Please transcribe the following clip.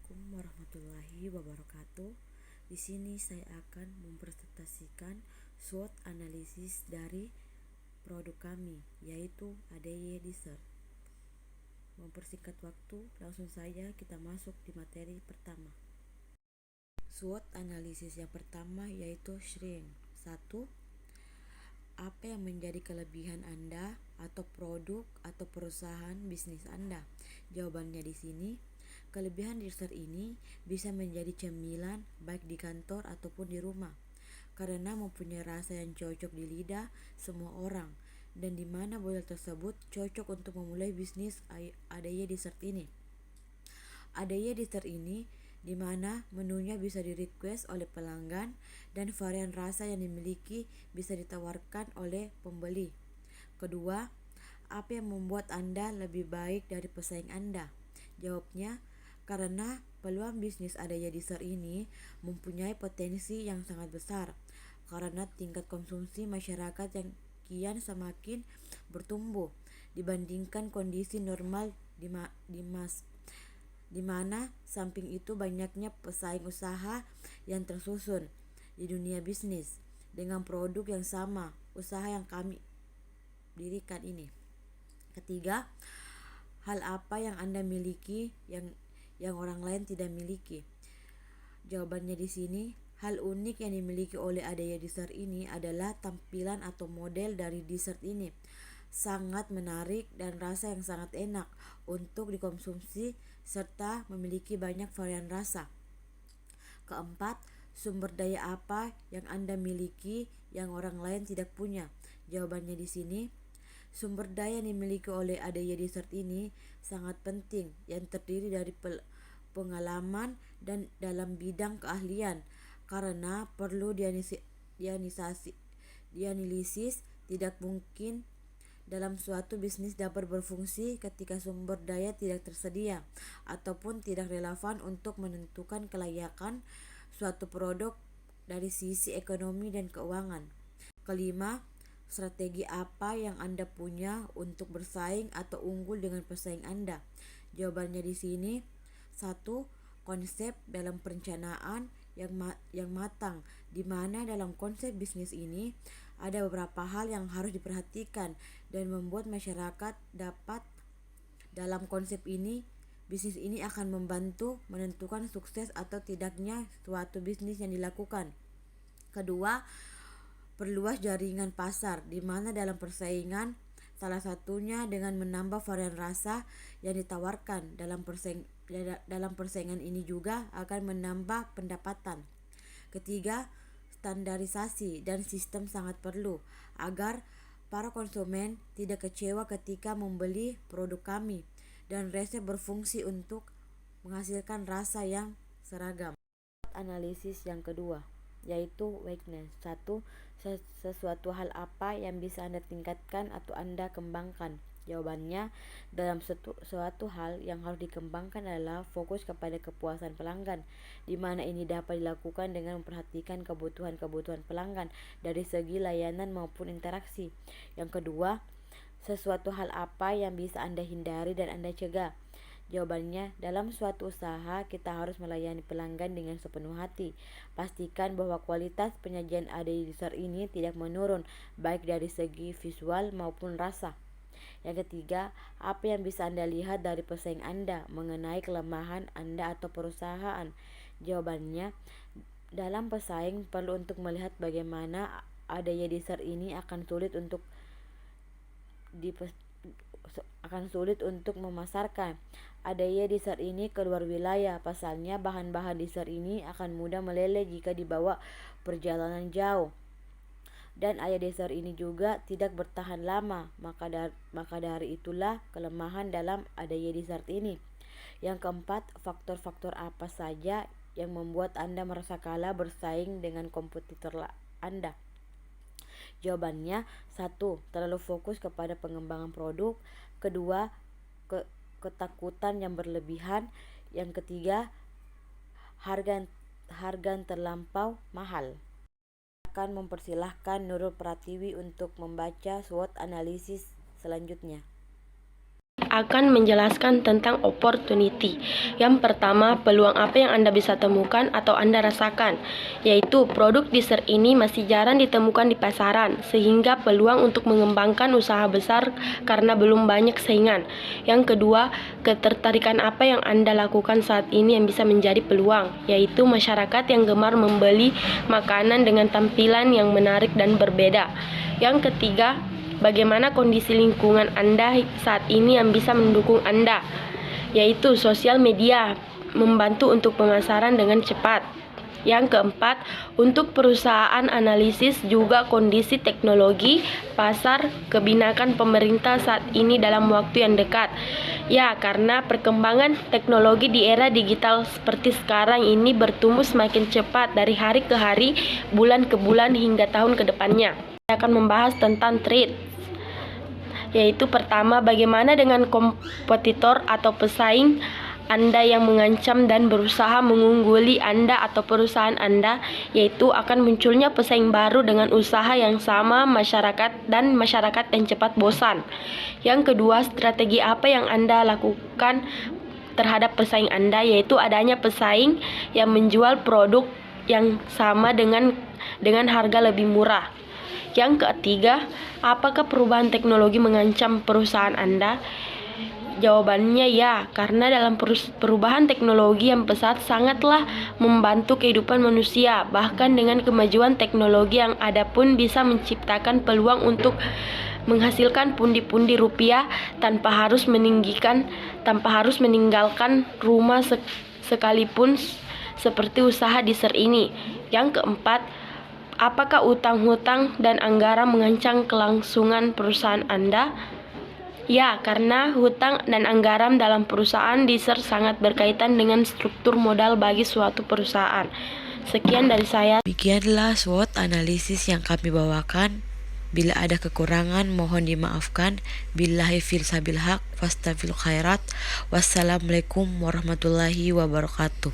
Assalamualaikum warahmatullahi wabarakatuh. Di sini saya akan mempresentasikan SWOT analisis dari produk kami, yaitu ADY Dessert. Mempersingkat waktu, langsung saja kita masuk di materi pertama. SWOT analisis yang pertama yaitu SHRINK. 1. Apa yang menjadi kelebihan Anda atau produk atau perusahaan bisnis Anda? Jawabannya di sini. Kelebihan dessert ini bisa menjadi cemilan baik di kantor ataupun di rumah karena mempunyai rasa yang cocok di lidah semua orang, dan di mana model tersebut cocok untuk memulai bisnis ADY Dessert ini. ADY Dessert ini di mana menunya bisa di-request oleh pelanggan dan varian rasa yang dimiliki bisa ditawarkan oleh pembeli. Kedua, apa yang membuat Anda lebih baik dari pesaing Anda? Jawabnya, karena peluang bisnis ADY Dessert ini mempunyai potensi yang sangat besar karena tingkat konsumsi masyarakat yang kian semakin bertumbuh dibandingkan kondisi normal di mana samping itu banyaknya pesaing usaha yang tersusun di dunia bisnis dengan produk yang sama usaha yang kami dirikan ini. Ketiga, hal apa yang Anda miliki yang orang lain tidak miliki? Jawabannya di sini, hal unik yang dimiliki oleh ADY Dessert ini adalah tampilan atau model dari dessert ini. Sangat menarik dan rasa yang sangat enak untuk dikonsumsi serta memiliki banyak varian rasa. Keempat, sumber daya apa yang Anda miliki yang orang lain tidak punya? Jawabannya di sini, sumber daya yang dimiliki oleh ADY Dessert ini sangat penting yang terdiri dari pengalaman dan dalam bidang keahlian karena perlu dianalisis tidak mungkin dalam suatu bisnis dapat berfungsi ketika sumber daya tidak tersedia ataupun tidak relevan untuk menentukan kelayakan suatu produk dari sisi ekonomi dan keuangan. Kelima, strategi apa yang Anda punya untuk bersaing atau unggul dengan pesaing Anda? Jawabannya di sini. 1. Konsep dalam perencanaan yang matang, di mana dalam konsep bisnis ini ada beberapa hal yang harus diperhatikan dan membuat masyarakat dapat dalam konsep ini. Bisnis ini akan membantu menentukan sukses atau tidaknya suatu bisnis yang dilakukan. Kedua, perluas jaringan pasar, di mana dalam persaingan salah satunya dengan menambah varian rasa yang ditawarkan. Dalam persaingan ini juga akan menambah pendapatan. Ketiga, standarisasi dan sistem sangat perlu agar para konsumen tidak kecewa ketika membeli produk kami dan resep berfungsi untuk menghasilkan rasa yang seragam. Analisis yang kedua yaitu weakness. 1. Sesuatu hal apa yang bisa Anda tingkatkan atau Anda kembangkan? Jawabannya, dalam suatu hal yang harus dikembangkan adalah fokus kepada kepuasan pelanggan, di mana ini dapat dilakukan dengan memperhatikan kebutuhan-kebutuhan pelanggan dari segi layanan maupun interaksi. Yang kedua, sesuatu hal apa yang bisa Anda hindari dan Anda cegah? Jawabannya, dalam suatu usaha kita harus melayani pelanggan dengan sepenuh hati. Pastikan bahwa kualitas penyajian ADY Dessert ini tidak menurun, baik dari segi visual maupun rasa. Yang ketiga, apa yang bisa Anda lihat dari pesaing Anda mengenai kelemahan Anda atau perusahaan? Jawabannya, dalam pesaing perlu untuk melihat bagaimana ADY Dessert ini akan sulit untuk memasarkan ADY Dessert ini keluar wilayah. Pasalnya, bahan-bahan dessert ini akan mudah meleleh jika dibawa perjalanan jauh. Dan ADY Dessert ini juga tidak bertahan lama, maka dari itulah kelemahan dalam ADY Dessert ini. Yang keempat, faktor-faktor apa saja yang membuat Anda merasa kalah bersaing dengan kompetitor Anda? Jawabannya, 1. Terlalu fokus kepada pengembangan produk. Kedua, ketakutan yang berlebihan. Yang ketiga, harga yang terlampau mahal. Akan mempersilahkan Nurul Pratiwi untuk membaca SWOT analisis selanjutnya. Akan menjelaskan tentang opportunity. Yang pertama, peluang apa yang Anda bisa temukan atau Anda rasakan, yaitu produk dessert ini masih jarang ditemukan di pasaran, sehingga peluang untuk mengembangkan usaha besar karena belum banyak saingan. Yang kedua, ketertarikan apa yang Anda lakukan saat ini yang bisa menjadi peluang, yaitu masyarakat yang gemar membeli makanan dengan tampilan yang menarik dan berbeda. Yang ketiga, bagaimana kondisi lingkungan Anda saat ini yang bisa mendukung Anda, yaitu sosial media membantu untuk pemasaran dengan cepat. Yang keempat, untuk perusahaan analisis juga kondisi teknologi, pasar, kebijakan pemerintah saat ini dalam waktu yang dekat. Ya, karena perkembangan teknologi di era digital seperti sekarang ini bertumbuh semakin cepat dari hari ke hari, bulan ke bulan, hingga tahun ke depannya. Saya akan membahas tentang trade, yaitu pertama, bagaimana dengan kompetitor atau pesaing Anda yang mengancam dan berusaha mengungguli Anda atau perusahaan Anda, yaitu akan munculnya pesaing baru dengan usaha yang sama, masyarakat yang cepat bosan. Yang kedua, strategi apa yang Anda lakukan terhadap pesaing Anda, yaitu adanya pesaing yang menjual produk yang sama dengan harga lebih murah. Yang ketiga, apakah perubahan teknologi mengancam perusahaan Anda? Jawabannya ya, karena dalam perubahan teknologi yang pesat sangatlah membantu kehidupan manusia. Bahkan dengan kemajuan teknologi yang ada pun bisa menciptakan peluang untuk menghasilkan pundi-pundi rupiah tanpa harus meninggalkan rumah sekalipun, seperti usaha dessert ini. Yang keempat, apakah utang-hutang dan anggaran mengancam kelangsungan perusahaan Anda? Ya, karena hutang dan anggaran dalam perusahaan dessert sangat berkaitan dengan struktur modal bagi suatu perusahaan. Sekian dari saya. Demikianlah SWOT analisis yang kami bawakan. Bila ada kekurangan mohon dimaafkan. Billahi fil sabil haq, fastabil khairat. Wassalamualaikum warahmatullahi wabarakatuh.